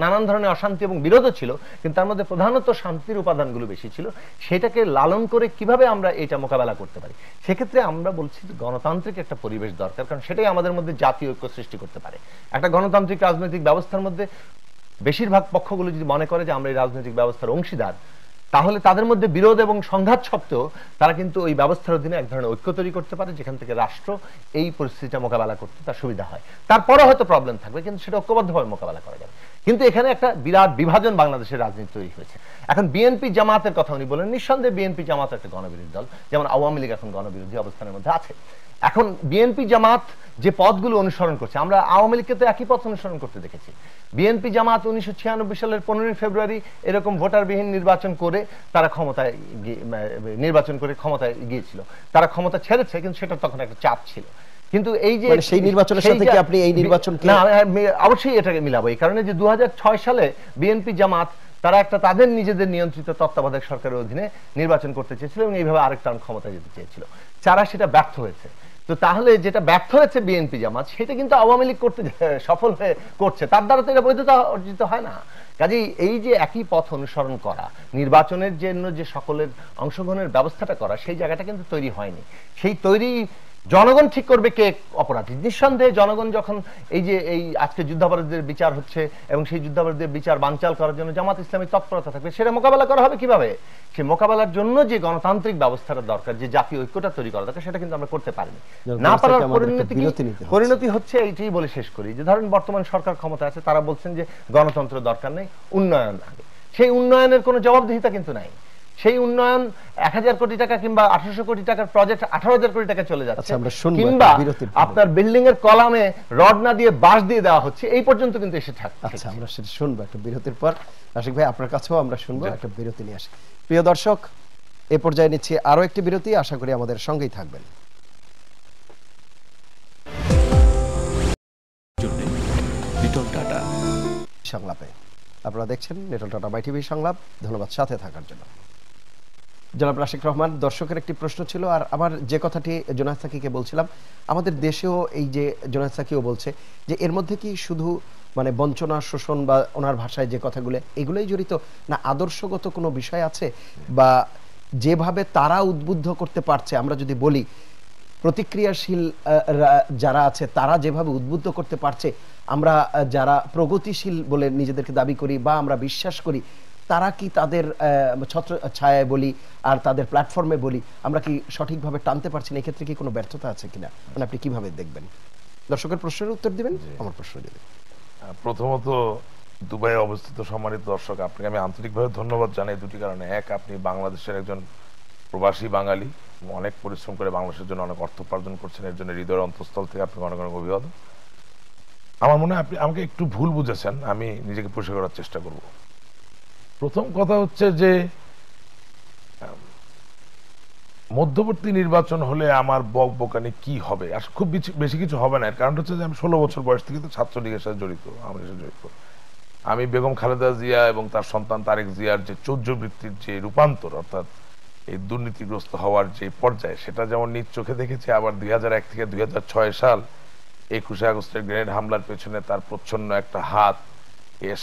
নানান ধরনের অশান্তি এবং বিরোধও ছিল, কিন্তু তার মধ্যে প্রধানত শান্তির উপাদানগুলো বেশি ছিল। সেটাকে লালন করে কিভাবে আমরা এটা মোকাবেলা করতে পারি? সেক্ষেত্রে আমরা বলছি যে গণতান্ত্রিক একটা পরিবেশ দরকার, কারণ সেটাই আমাদের মধ্যে জাতীয় ঐক্য সৃষ্টি করতে পারে। একটা গণতান্ত্রিক রাজনৈতিক ব্যবস্থার মধ্যে বেশিরভাগ পক্ষগুলো যদি মনে করে যে আমরা এই রাজনৈতিক ব্যবস্থার অংশীদার, তাহলে তাদের মধ্যে বিরোধ এবং সংঘাত সত্ত্বেও তারা কিন্তু ওই ব্যবস্থার অধীনে এক ধরনের ঐক্য তৈরি করতে পারে, যেখান থেকে রাষ্ট্র এই পরিস্থিতিটা মোকাবেলা করতে তার সুবিধা হয়। তারপরে হয়তো প্রবলেম থাকবে, কিন্তু সেটা ঐক্যবদ্ধভাবে মোকাবেলা করা যাবে। কিন্তু এখানে একটা বিরাট বিভাজন বাংলাদেশের রাজনীতি তৈরি হয়েছে। এখন বিএনপি জামাতের কথা উনি বলেন, নিঃসন্দেহে বিএনপি জামাত একটা গণবিরোধী দল, যেমন আওয়ামী লীগ এখন গণবিরোধী অবস্থানের মধ্যে আছে। এখন বিএনপি জামাত যে পথগুলো অনুসরণ করছে, আমরা আওয়ামী লীগকে তো একই পথ অনুসরণ করতে দেখেছি। বিএনপি জামাত 1996 সালের 15 ফেব্রুয়ারি এরকম ভোটারবিহীন নির্বাচন করে তারা ক্ষমতায় গিয়েছিল। তারা ক্ষমতা ছেড়েছে, কিন্তু সেটা তখন একটা চাপ ছিল। কিন্তু এই যে সেই নির্বাচনের সাথে কি আপনি এই নির্বাচনকে না, অবশ্যই এটাকে মিলাবো, এই কারণে যে 2006 সালে বিএনপি জামাত তারা একটা তাদের নিজেদের নিয়ন্ত্রিত তত্ত্বাবধায়ক সরকারের অধীনে নির্বাচন করতে চেয়েছিল এবং এইভাবে আরেকটা ক্ষমতা যেতে চেয়েছিল। তারা সেটা ব্যর্থ হয়েছে। তো তাহলে যেটা ব্যর্থ হয়েছে বিএনপি জামাত, সেটা কিন্তু আওয়ামী লীগ করতে সফল হয়ে করছে, তার দ্বারা তো এটা বৈধতা অর্জিত হয় না। কাজেই এই যে একই পথ অনুসরণ করা, নির্বাচনের জন্য যে সকলের অংশগ্রহণের ব্যবস্থাটা করা, সেই জায়গাটা কিন্তু তৈরি হয়নি। সেই তৈরি জনগণ ঠিক করবে কে অপরাধী। নিঃসন্দেহে জনগণ যখন এই যে এই আজকে যুদ্ধাপরাধীদের বিচার হচ্ছে এবং সেই যুদ্ধাপরাধীদের বিচার বানচাল করার জন্য জামাত ইসলামী তৎপরতা থাকবে, সেটা মোকাবেলা করা হবে কিভাবে? সে মোকাবেলার জন্য যে গণতান্ত্রিক ব্যবস্থাটা দরকার, যে জাতীয় ঐক্যটা তৈরি করা দরকার, সেটা কিন্তু আমরা করতে পারিনি। না পারার পরিণতি হচ্ছে এইটাই বলে শেষ করি যে ধরেন বর্তমান সরকার ক্ষমতা আছে, তারা বলছেন যে গণতন্ত্র দরকার নেই, উন্নয়ন আগে। সেই উন্নয়নের কোনো জবাবদিহিতা কিন্তু নাই। সেই উন্নয়ন 1000 কোটি টাকা কিংবা 1800 কোটি টাকার প্রজেক্ট 18000 কোটি টাকা চলে যাচ্ছে, কিংবা আপনার বিল্ডিং এর কলামে রড না দিয়ে বাঁশ দিয়ে দেওয়া হচ্ছে, এই পর্যন্ত কিন্তু এসে থাকে। আচ্ছা, আমরা সেটা শুনবো একটা বিরতির পর। আশিক ভাই, আপনার কাছেও আমরা শুনবো, একটা বিরতি নিয়ে আসি। প্রিয় দর্শক, এ পর্যায়ে নিচ্ছি আরো একটি বিরতি, আশা করি আমাদের সঙ্গেই থাকবেন। সংলাপে আপনারা দেখছেন লিটল টাটা বাই টিভি সংলাপ। ধন্যবাদ সাথে থাকার জন্য। জনাব রাশেক রহমান, দর্শকের একটি প্রশ্ন ছিল, আর আমার যে কথাটি জোনায়েদ সাকিকে বলছিলাম, আমাদের দেশেও এই যে জোনায়েদ সাকিও বলছে যে এর মধ্যে কি শুধু মানে বঞ্চনা, শোষণ বা ওনার ভাষায় যে কথাগুলো, এগুলোই জড়িত না আদর্শগত কোনো বিষয় আছে? বা যেভাবে তারা উদ্বুদ্ধ করতে পারছে, আমরা যদি বলি প্রতিক্রিয়াশীল যারা আছে তারা যেভাবে উদ্বুদ্ধ করতে পারছে, আমরা যারা প্রগতিশীল বলে নিজেদেরকে দাবি করি বা আমরা বিশ্বাস করি, তারা কি তাদের ছত্র ছায়ায় বলি আর তাদের প্ল্যাটফর্মে বলি, আমরা কি সঠিকভাবে টানতে পারছি না? এক্ষেত্রে কি কোনো ব্যর্থতা আছে কিনা, মানে আপনি কিভাবে দেখবেন? দর্শকের প্রশ্নের উত্তর দিবেন, আমার প্রশ্ন দিবেন। প্রথমত দুবাইয়ে অবস্থিত সম্মানিত দর্শক, আপনাকে আমি আন্তরিকভাবে ধন্যবাদ জানাই দুটি কারণে। এক, আপনি বাংলাদেশের একজন প্রবাসী বাঙালি, অনেক পরিশ্রম করে বাংলাদেশের জন্য অনেক অর্থ উপার্জন করছেন, এর জন্য হৃদয়ের অন্তঃস্থল থেকে আপনাকে অনেক অনেক অভিবাদন। আমার মনে হয় আপনি আমাকে একটু ভুল বুঝেছেন, আমি নিজেকে পরিষ্কার করার চেষ্টা করব। প্রথম কথা হচ্ছে যে মধ্যবর্তী নির্বাচন হলে আমার বকবকানি কি হবে, আর খুব বেশি কিছু হবে না। এর কারণ হচ্ছে যে আমি 16 বছর বয়স থেকে তো ছাত্রলীগের সাথে জড়িত, আমাদের সাথে জড়িত। আমি বেগম খালেদা জিয়া এবং তার সন্তান তারেক জিয়ার যে চৌর্যবৃত্তির যে রূপান্তর, অর্থাৎ এই দুর্নীতিগ্রস্ত হওয়ার যে পর্যায়ে, সেটা যেমন নিজ চোখে দেখেছি, আবার 2001 থেকে 2006 সাল 21 আগস্টের গ্রেনেড হামলার পেছনে তার প্রচ্ছন্ন একটা হাত,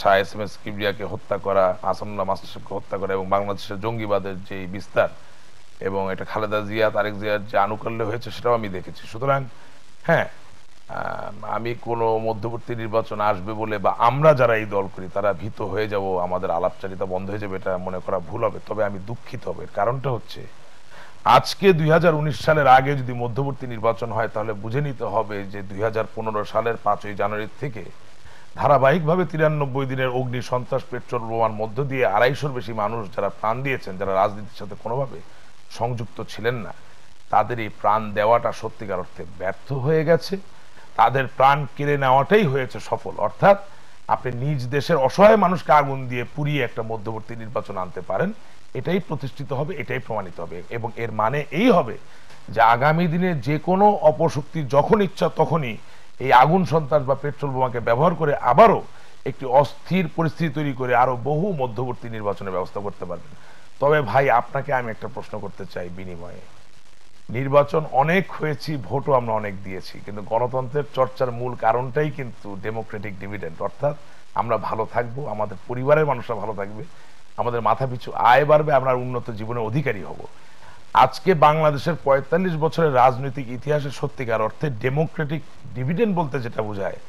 শাহ এসএমএস কিবরিয়াকে হত্যা করা, আসানুল্লাহ মাস্টার সাহেবকে হত্যা করা এবং বাংলাদেশের জঙ্গিবাদের যে বিস্তার, এবং এটা খালেদা জিয়া তারেক জিয়ার যে আনুকূল্য হয়েছে সেটাও আমি দেখেছি। সুতরাং হ্যাঁ, আমি কোনো মধ্যবর্তী নির্বাচন আসবে বলে বা আমরা যারা এই দল করি তারা ভীত হয়ে যাব, আমাদের আলাপচারিতা বন্ধ হয়ে যাবে, এটা মনে করা ভুল হবে। তবে আমি দুঃখিত হবে, কারণটা হচ্ছে আজকে 2019 সালের আগে যদি মধ্যবর্তী নির্বাচন হয় তাহলে বুঝে নিতে হবে যে 2015 সালের 5ই জানুয়ারি থেকে ধারাবাহিকভাবে 93 দিনের অগ্নি সন্ত্রাস পেট্রোল বোমার মধ্য দিয়ে 250-র বেশি মানুষ যারা প্রাণ দিয়েছেন, যারা রাজনীতির সাথে কোনোভাবে সংযুক্ত ছিলেন না, তাদের এই প্রাণ দেওয়াটা সত্যিকার অর্থে ব্যর্থ হয়ে গেছে। তাদের প্রাণ কেড়ে নেওয়াটাই হয়েছে সফল। অর্থাৎ আপনি নিজ দেশের অসহায় মানুষকে আগুন দিয়ে পুড়িয়ে একটা মধ্যবর্তী নির্বাচন আনতে পারেন, এটাই প্রতিষ্ঠিত হবে, এটাই প্রমাণিত হবে। এবং এর মানে এই হবে যে আগামী দিনে যে কোনো অপশক্তি যখন ইচ্ছা তখনই এই আগুন সন্ত্রাস বা পেট্রোল বোমাকে ব্যবহার করে আবারও একটি অস্থির পরিস্থিতি তৈরি করে আরো বহু মধ্যবর্তী নির্বাচনের ব্যবস্থা করতে পারবেন। তবে ভাই, আপনাকে আমি একটা প্রশ্ন করতে চাই বিনিময়ে। নির্বাচন অনেক হয়েছি, ভোটও আমরা অনেক দিয়েছি, কিন্তু গণতন্ত্রের চর্চার মূল কারণটাই কিন্তু ডেমোক্রেটিক ডিভিডেন্ড, অর্থাৎ আমরা ভালো থাকবো, আমাদের পরিবারের মানুষরা ভালো থাকবে, আমাদের মাথাপিছু আয় বাড়বে, আমরা উন্নত জীবনের অধিকারী হব। আজকে বাংলাদেশের 45 বছরের রাজনৈতিক ইতিহাসে সত্যিকার অর্থে ডেমোক্রেটিক ডিভিডেন্ড বলতে যেটা বোঝায়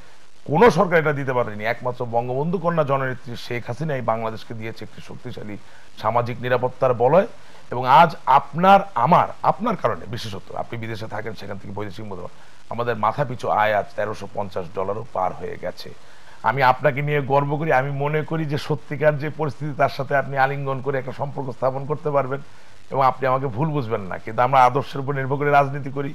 কোন সরকার এটা দিতে পারেনি। একমাত্র বঙ্গবন্ধু কন্যা জননেত্রী শেখ হাসিনাই বাংলাদেশকে দিয়েছে একটি শক্তিশালী সামাজিক নিরাপত্তার বলয়। এবং আজ আপনার কারণে, বিশেষত আপনি বিদেশে থাকেন, সেখান থেকে বৈদেশিক মুদ্রা আমাদের মাথা পিছু আয় আজ $1350 পার হয়ে গেছে। আমি আপনাকে নিয়ে গর্ব করি। আমি মনে করি যে সত্যিকার যে পরিস্থিতি তার সাথে আপনি আলিঙ্গন করে একটা সম্পর্ক স্থাপন করতে পারবেন এবং আপনি আমাকে ভুল বুঝবেন না। কিন্তু আমরা আদর্শের উপর নির্ভর করে রাজনীতি করি,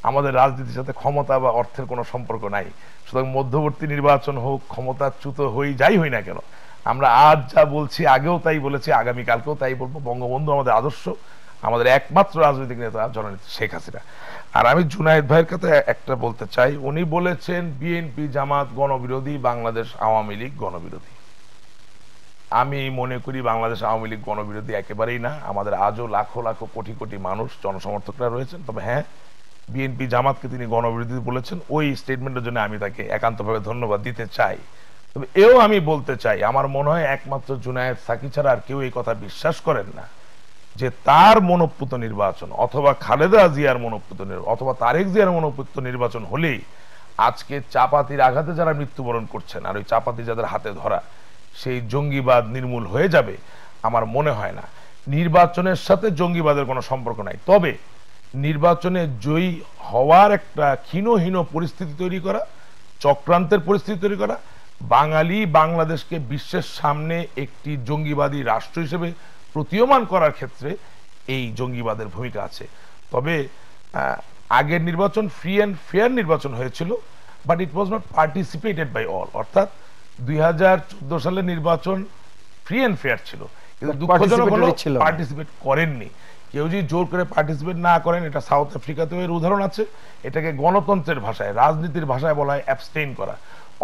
আমাদের রাজনীতির সাথে ক্ষমতা বা অর্থের কোনো সম্পর্ক নাই। সুতরাং মধ্যবর্তী নির্বাচন হোক, ক্ষমতাচ্যুত হই, যাই হই না কেন, আমরা আজ যা বলছি আগেও তাই বলেছি, আগামীকালকেও তাই বলবো। বঙ্গবন্ধু আমাদের আদর্শ, আমাদের একমাত্র রাজনৈতিক নেতা জননেত্রী শেখ হাসিনা। আর আমি জুনায়েদ ভাইয়ের কাছে একটা বলতে চাই, উনি বলেছেন বিএনপি জামাত গণবিরোধী, বাংলাদেশ আওয়ামী লীগ গণবিরোধী। আমি মনে করি বাংলাদেশ আওয়ামী লীগ গণবিরোধী একেবারেই না। আমাদের আজও লাখো লাখো কোটি কোটি মানুষ জনসমর্থকরা রয়েছেন। তবে হ্যাঁ, বিএনপি জামাতকে তিনি গণবিরোধী বলেছেন, ওই স্টেটমেন্টের জন্য আমি তাকে একান্তভাবে ধন্যবাদ দিতে চাই। তবে এও আমি বলতে চাই, আমার মনে হয় একমাত্র জুনায়েদ সাকি ছাড়া আর কেউ এই কথা বিশ্বাস করেন না যে তার মনোপুত নির্বাচন অথবা খালেদা জিয়ার মনোপুত অথবা তারেক জিয়ার মনোপুত নির্বাচন হলেই আজকে চাপাতির আঘাতে যারা মৃত্যুবরণ করছেন আর ওই চাপাতি যাদের হাতে ধরা, সেই জঙ্গিবাদ নির্মূল হয়ে যাবে। আমার মনে হয় না। নির্বাচনের সাথে জঙ্গিবাদের কোনো সম্পর্ক নাই। তবে নির্বাচনে জয়ী হওয়ার একটা ক্ষীণহীন পরিস্থিতি তৈরি করা, চক্রান্তের পরিস্থিতি তৈরি করা, বাঙালি বাংলাদেশকে বিশ্বের সামনে একটি জঙ্গিবাদী রাষ্ট্র হিসেবে প্রতীয়মান করার ক্ষেত্রে এই জঙ্গিবাদের ভূমিকা আছে। তবে আগের নির্বাচন ফ্রি অ্যান্ড ফেয়ার নির্বাচন হয়েছিল, but it was not participated by all. অর্থাৎ 2014 সালের নির্বাচন ফ্রি অ্যান্ড ফেয়ার ছিল, কিন্তু দুঃখজনক হলো পার্টিসিপেট করেননি। কেউ যদি জোর করে পার্টিসিপেট না করেন, এটা সাউথ আফ্রিকাতেও এর উদাহরণ আছে। এটাকে গণতন্ত্রের ভাষায়, রাজনীতির ভাষায় বলা হয় অ্যাবস্টেইন করা।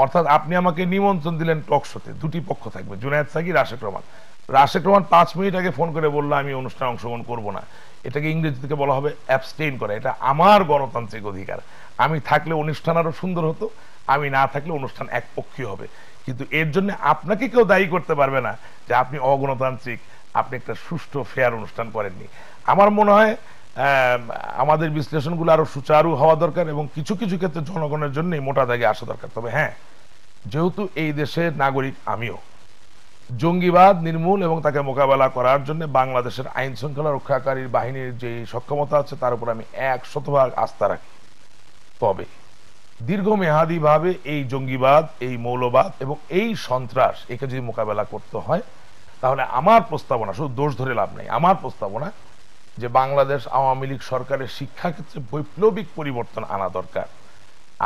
অর্থাৎ আপনি আমাকে নিমন্ত্রণ দিলেন টক শোতে, দুটি পক্ষ থাকবে, জুনায়েদ সাকি, রাশেক রহমান। রাশেক রহমান 5 মিনিট আগে ফোন করে বললো আমি অনুষ্ঠানে অংশগ্রহণ করব না। এটাকে ইংরেজি থেকে বলা হবে অ্যাবস্টেইন করা। এটা আমার গণতান্ত্রিক অধিকার। আমি থাকলে অনুষ্ঠান আরো সুন্দর হতো, আমি না থাকলে অনুষ্ঠান একপক্ষীয় হবে। কিন্তু এর জন্য আপনাকে কেউ দায়ী করতে পারবে না যে আপনি অগণতান্ত্রিক, আপনি একটা সুষ্ঠু ফেয়ার অনুষ্ঠান করেননি। আমার মনে হয় আমাদের বিশ্লেষণগুলো আরো সুচারু হওয়া দরকার এবং কিছু কিছু ক্ষেত্রে জনগণের জন্যই মোটা দাগে আসা দরকার। তবে হ্যাঁ, যেহেতু এই দেশের নাগরিক আমিও, জঙ্গিবাদ নির্মূল এবং তাকে মোকাবেলা করার জন্য বাংলাদেশের আইন শৃঙ্খলা রক্ষাকারী বাহিনীর যে সক্ষমতা আছে তার উপর আমি 100% আস্থা রাখি। তবে দীর্ঘমেয়াদী ভাবে এই জঙ্গিবাদ, এই মৌলবাদ এবং এই সন্ত্রাস একে যদি মোকাবেলা করতে হয়, তাহলে আমার প্রস্তাবনা, শুধু দোষ ধরে লাভ নাই, আমার প্রস্তাবনা যে বাংলাদেশ আওয়ামী লীগ সরকারের শিক্ষাক্ষেত্রে বৈপ্লবিক পরিবর্তন আনা দরকার।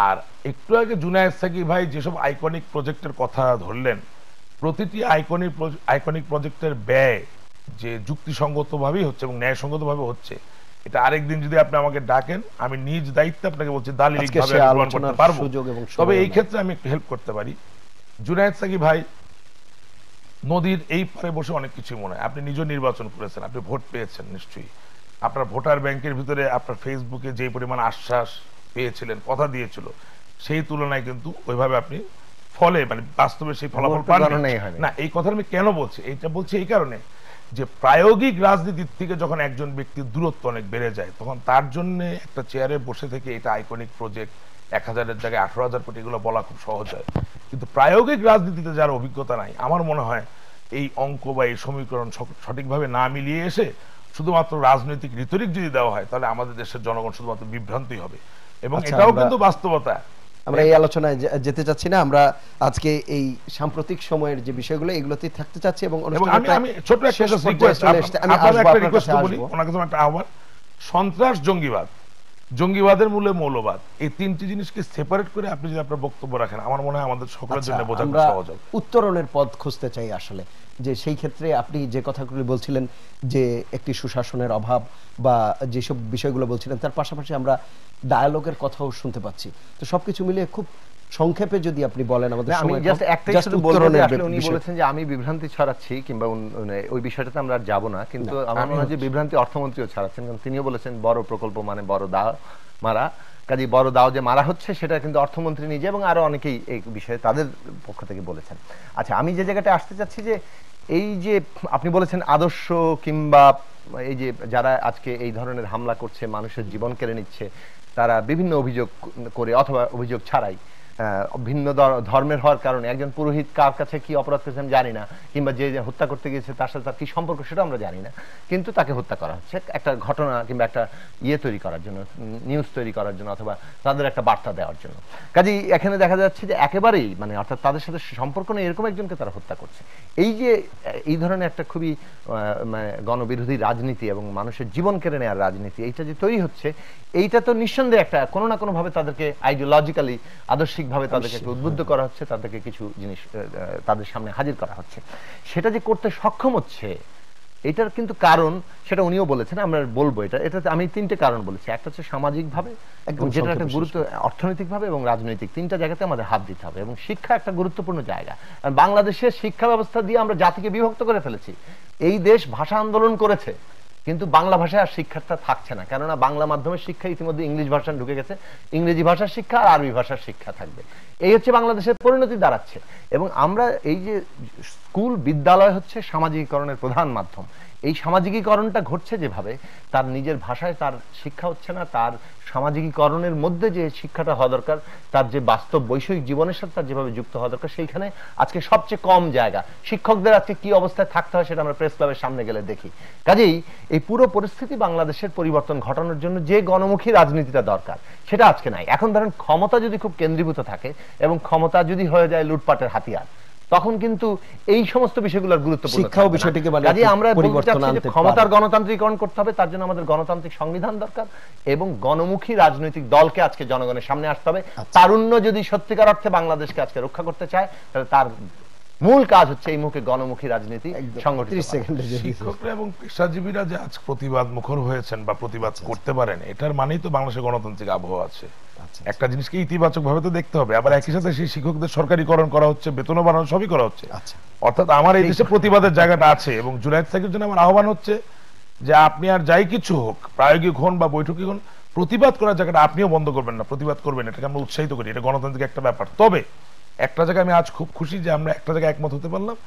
আর একটু আগে জুনায়েদ সাকি ভাই যেসব আইকনিক প্রজেক্টের কথা ধরলেন, প্রতিটি আইকনিক প্রজেক্টের ব্যয় যে যুক্তিসঙ্গতভাবেই হচ্ছে এবং ন্যায়সঙ্গতভাবে হচ্ছে, এটা আরেকদিন যদি আপনি আমাকে ডাকেন, আমি নিজ দায়িত্বে আপনাকে বলছি দালিলিকভাবে আলোচনা করতে পারবো। তবে এই ক্ষেত্রে আমি একটু হেল্প করতে পারি। জুনায়েদ সাকি ভাই, নদীর এই পারে বসে অনেক কিছু মনে হয়। আপনি নিজে নির্বাচন করেছেন, আপনি ভোট পেয়েছেন, নিশ্চয়ই আপনার ভোটার ব্যাংকের ভিতরে আপনার ফেসবুকে যে পরিমাণ আশ্বাস পেয়েছিলেন, কথা দিয়েছিল, সেই তুলনায় কিন্তু ওইভাবে আপনি ফলে মানে বাস্তবে সেই ফলাফল পান না। এই কথা আমি কেন বলছি, এইটা বলছি এই কারণে যে প্রায়োগিক রাজনীতির থেকে যখন একজন ব্যক্তির দূরত্ব অনেক বেড়ে যায় তখন তার জন্য একটা চেয়ারে বসে থেকে এটা আইকনিক প্রজেক্ট 1000-এর জায়গায় 18,000 কোটি এগুলো বলা খুব সহজ হয়, কিন্তু প্রায়োগিক রাজনীতিতে যার অভিজ্ঞতা নাই আমার মনে হয় এই অঙ্ক বা এই সমীকরণ সঠিকভাবে না মিলিয়ে এসে শুধুমাত্র রাজনৈতিক রিটরিক যদি দেওয়া হয় তাহলে আমাদের দেশের জনগণ শুধুমাত্র বিভ্রান্তি হবে, এবং এটাও কিন্তু বাস্তবতা। আমরা এই আলোচনায় যেতে চাচ্ছি না, আমরা আজকে এই সাম্প্রতিক সময়ের যে বিষয়গুলো এগুলোতেই থাকতে চাচ্ছি এবং আমি ছোট একটা রিকোয়েস্ট, আপনাদের একটা রিকোয়েস্ট বলি, ওনার কাছে একটা আহ্বান, সন্ত্রাস জঙ্গিবাদ, জঙ্গিবাদের মূলে মৌলবাদ, এই তিনটি জিনিসকে সেপারেট করে আপনি যদি আপনার বক্তব্য রাখেন আমার মনে হয় আমাদের সকলের জন্য বোঝানো সহজ হবে। উত্তরণের পথ খুঁজতে চাই আসলে, যে সেই ক্ষেত্রে আপনি যে কথাগুলো বলছিলেন যে একটি সুশাসনের অভাব বা যেসব বিষয়গুলো বলছিলেন তার পাশাপাশি আমরা ডায়ালগের কথাও শুনতে পাচ্ছি, তো সবকিছু মিলিয়ে খুব সংক্ষেপে যদি আপনি বলেন আমাদের। আমি জাস্ট একটাই শুধু বলবো যে আসলে উনি বলেছেন যে আমি বিভ্রান্তি ছড়াচ্ছি কিংবা ওই বিষয়টাতে আমরা যাব না, কিন্তু আমার মনে হয় যে বিভ্রান্তি অর্থমন্ত্রীও ছড়াচ্ছেন, কারণ তিনিও বলেছেন বড় প্রকল্প মানে বড় দাও মারা, কাজে বড় দাও যে মারা হচ্ছে সেটা কিন্তু অর্থমন্ত্রী নিজে এবং আরো অনেকেই এই বিষয়ে তাদের পক্ষ থেকে বলেছেন। আচ্ছা, আমি যে জায়গাটা আসতে চাচ্ছি যে এই যে আপনি বলেছেন আদর্শ কিংবা এই যে যারা আজকে এই ধরনের হামলা করছে, মানুষের জীবন কেড়ে নিচ্ছে, তারা বিভিন্ন অভিযোগ করে অথবা অভিযোগ ছাড়াই ভিন্ন ধর্মের হওয়ার কারণে একজন পুরোহিত কার কাছে কি অপরাধ করেছে আমি জানি না, কিংবা যে হত্যা করতে গিয়েছে তার সাথে তার কি সম্পর্ক সেটা আমরা জানি না, কিন্তু তাকে হত্যা করা হচ্ছে একটা ঘটনা কিংবা একটা তৈরি করার জন্য, নিউজ তৈরি করার জন্য অথবা তাদের একটা বার্তা দেওয়ার জন্য। কাজেই এখানে দেখা যাচ্ছে যে একেবারেই মানে অর্থাৎ তাদের সাথে সম্পর্ক নেই এরকম একজনকে তারা হত্যা করছে। এই যে এই ধরনের একটা খুবই গণবিরোধী রাজনীতি এবং মানুষের জীবন কেড়ে নেওয়ার রাজনীতি এইটা যে তৈরি হচ্ছে, এইটা তো নিঃসন্দেহে একটা কোনো না কোনো ভাবে তাদেরকে আইডিওলজিক্যালি আদর্শিকভাবে তাদেরকে উদ্বুদ্ধ করা হচ্ছে, তাদেরকে কিছু জিনিস তাদের সামনে হাজির করা হচ্ছে, সেটা যে করতে সক্ষম হচ্ছে এটার কিন্তু কারণ সেটা উনিও বলেছেন, আমরা বলবো এটাতে আমি তিনটে কারণ বলেছি। একটা হচ্ছে সামাজিকভাবে, যেটা একটা গুরুত্ব, অর্থনৈতিকভাবে এবং রাজনৈতিক, তিনটা জায়গাতে আমাদের হাত দিতে হবে, এবং শিক্ষা একটা গুরুত্বপূর্ণ জায়গা। বাংলাদেশের শিক্ষা ব্যবস্থা দিয়ে আমরা জাতিকে বিভক্ত করে ফেলেছি। এই দেশ ভাষা আন্দোলন করেছে কিন্তু বাংলা ভাষায় আর শিক্ষাটা থাকছে না, কেননা বাংলা মাধ্যমের শিক্ষা ইতিমধ্যে ইংলিশ ভাষা ঢুকে গেছে, ইংরেজি ভাষার শিক্ষা আর আরবি ভাষার শিক্ষা থাকবে, এই হচ্ছে বাংলাদেশের পরিণতি দাঁড়াচ্ছে। এবং আমরা এই যে স্কুল বিদ্যালয় হচ্ছে সামাজিকীকরণের প্রধান মাধ্যম, এই সামাজিকীকরণটা ঘটছে যেভাবে তার নিজের ভাষায় তার শিক্ষা হচ্ছে না, তার সামাজিকীকরণের মধ্যে যে শিক্ষাটা হওয়া দরকার, তার যে বাস্তব বৈষয়িক জীবনের সাথে তার যেভাবে যুক্ত হওয়া দরকার, সেইখানে আজকে সবচেয়ে কম জায়গা। শিক্ষকদের আজকে কি অবস্থায় থাকতে হয় সেটা আমরা প্রেস ক্লাবের সামনে গেলে দেখি। কাজেই এই পুরো পরিস্থিতি বাংলাদেশের পরিবর্তন ঘটানোর জন্য যে গণমুখী রাজনীতিটা দরকার সেটা আজকে নাই। এখন ধরেন ক্ষমতা যদি খুব কেন্দ্রীভূত থাকে এবং ক্ষমতা যদি হয়ে যায় লুটপাটের হাতিয়ার, তখন কিন্তু এই সমস্ত বিষয়গুলোর গুরুত্বপূর্ণ শিক্ষাও বিষয়টিকে কাজে আমরা ক্ষমতার গণতান্ত্রিকরণ করতে হবে, তার জন্য আমাদের গণতান্ত্রিক সংবিধান দরকার এবং গণমুখী রাজনৈতিক দলকে আজকে জনগণের সামনে আসতে হবে। তারুণ্য যদি সত্যিকার অর্থে বাংলাদেশকে আজকে রক্ষা করতে চায় তাহলে তার মূল কাজ হচ্ছে এই মুখে গণমুখী রাজনীতি সংগঠিত। শিক্ষকরা এবং পেশাজীবীরা যে আজ প্রতিবাদ মুখর হয়েছেন বা প্রতিবাদ করতে পারেন, এটার মানেই তো বাংলাদেশের গণতান্ত্রিক আবহাওয়া আছে। একটা জিনিসকে ইতিবাচক ভাবে তো দেখতে হবে, আবার একই সাথে সেই শিক্ষকদের সরকারিকরণ করা হচ্ছে, বেতনও বাড়ানো, সবই করা হচ্ছে। অর্থাৎ আমার এই দেশে প্রতিবাদের জায়গাটা আছে এবং জুলাই থেকে জন্য আমার আহ্বান হচ্ছে যে আপনি আর যাই কিছু হোক, প্রায়োগিক হন বা বৈঠকি হন, প্রতিবাদ করার জায়গাটা আপনিও বন্ধ করবেন না, প্রতিবাদ করবেন, এটাকে আমরা উৎসাহিত করি, এটা গণতান্ত্রিক একটা ব্যাপার। তবে একটা জায়গায় আমি আজ খুব খুশি যে আমরা একটা জায়গায় একমত হতে পারলাম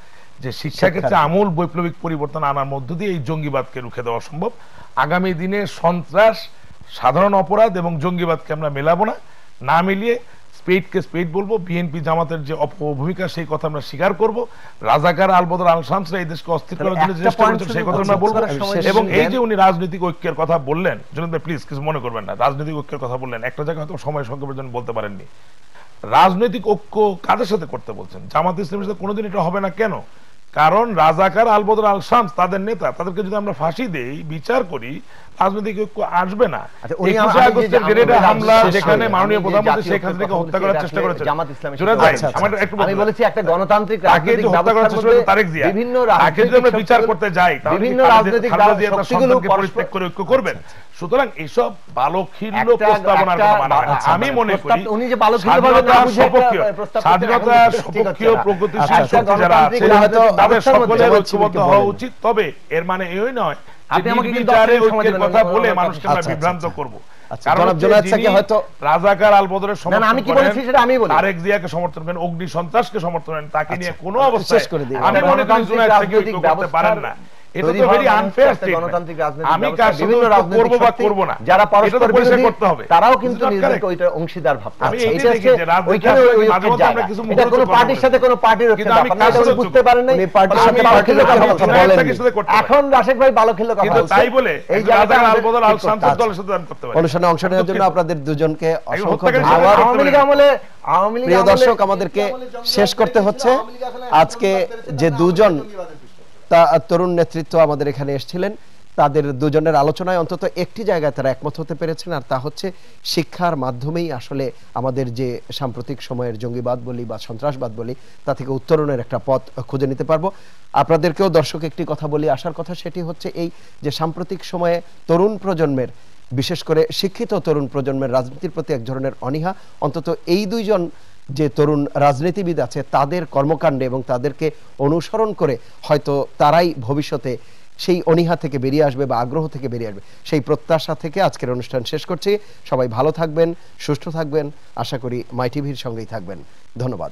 যে শিক্ষা ক্ষেত্রে আমূল বৈপ্লবিক পরিবর্তন আনার মধ্য দিয়ে এই জঙ্গিবাদকে রুখে দেওয়া সম্ভব। আগামী দিনে সন্ত্রাস, সাধারণ অপরাধ এবং জঙ্গিবাদকে আমরা মেলাবো না, না মিলিয়ে স্পেডকে স্পেড বলবো, বিএনপি জামাতের যে অপভূমিকা সেই কথা আমরা স্বীকার করব, রাজাকার আলবদর আল শামসরা এই দেশকে অস্থির করার জন্য চেষ্টা করেছেন সেই কথা আমরা বলবো। এবং এই যে উনি রাজনৈতিক ঐক্যের কথা বললেন, জনতা প্লিজ কিছু মনে করবেন না, রাজনৈতিক ঐক্যের কথা বললেন, একটা জায়গায় হয়তো সময় সংক্ষেপের জন্য বলতে পারেননি। রাজনৈতিক ঐক্য কাদের সাথে করতে বলছেন? জামাত ইসলামের সাথে কোনোদিন এটা হবে না। কেন? কারণ রাজাকার আলবদর আল শামস তাদের নেতা, তাদেরকে যদি আমরা ফাঁসি দেই, বিচার করি, রাজনৈতিক ঐক্য আসবে না। যেখানে মাননীয় প্রধানমন্ত্রী শেখ হাসিনাকে হত্যা করার চেষ্টা করেছেন, আমি বলেছি একটা গণতান্ত্রিক রাজনৈতিক তারেক জিয়া, তাকে যদি আমরা বিচার করতে যাই তাহলে পরিত্যাগ করে ঐক্য করবেন। সুতরাং এসব বালখিল্য প্রস্তাবনার কথা মানা হয় না। আমি মনে করি স্বাধীনতা সপক্ষীয় প্রগতিশীল শক্তি যারা আছে তাদের সকলের ঐক্যবদ্ধ হওয়া উচিত। তবে এর মানে এই নয় কথা বলে মানুষকে আমরা বিভ্রান্ত করবো। রাজাকার আলবদরের তারেক জিয়াকে সমর্থন করেন, অগ্নি সন্ত্রাসকে সমর্থন করেন, তাকে নিয়ে কোনো অবস্থায় আমি মনে করি করতে পারেন না। এটা তো ভেরি আনফেয়ার গণতান্ত্রিক রাজনীতি আমি কার সাথে করব বা করব না যারা পরস্পর বিরোধী করতে হবে তারাও কিন্তু নিজেদেরকে ওইটা অংশীদার ভাবতে আমি আছে। এইটা দেখি যে ওইখানে ওই মাঝে আমরা কিছু এটা কোনো পার্টির সাথে কোনো পার্টির কিন্তু আমি কাজ বুঝতে পারেন না। উনি পার্টির সাথে ভালো খেলে কথা বলেন। এখন রাশেক ভাই ভালো খেলে কথা কিন্তু বলছে। তাই বলে এই এই জায়গাটা জায়গা আমাদের আলবদল আল ঠিক করতে শামসুর হবে। দলের সাথে আমি করতে পারি অনুষ্ঠানে অংশ নেওয়ার জন্য আপনাদের দুজনকে অসংখ্য হত্যাকারী ধন্যবাদ। আওয়ামী লীগ আমলে প্রিয় দর্শক, আমাদেরকে শেষ করতে হচ্ছে। আজকে যে দুজন তরুণ নেতৃত্ব আমাদের এখানে এসেছিলেন, তাদের দুজনের আলোচনায় অন্তত একটি জায়গায় তারা একমত হতে পেরেছেন, আর তা হচ্ছে শিক্ষার মাধ্যমেই আসলে আমাদের যে সাম্প্রতিক সময়ের জঙ্গিবাদ বলি বা সন্ত্রাসবাদ বলি তা থেকে উত্তরণের একটা পথ খুঁজে নিতে পারবো। আপনাদেরকেও দর্শক একটি কথা বলি, আসার কথা, সেটি হচ্ছে এই যে সাম্প্রতিক সময়ে তরুণ প্রজন্মের, বিশেষ করে শিক্ষিত তরুণ প্রজন্মের রাজনীতির প্রতি এক ধরনের অনীহা, অন্তত এই দুইজন যে তরুণ রাজনীতিবিদ আছে তাদের কর্মকাণ্ডে এবং তাদেরকে অনুসরণ করে হয়তো তারাই ভবিষ্যতে সেই অনীহা থেকে বেরিয়ে আসবে বা আগ্রহ থেকে বেরিয়ে আসবে, সেই প্রত্যাশা থেকে আজকের অনুষ্ঠান শেষ করছি। সবাই ভালো থাকবেন, সুস্থ থাকবেন, আশা করি মাই টিভির সঙ্গেই থাকবেন। ধন্যবাদ।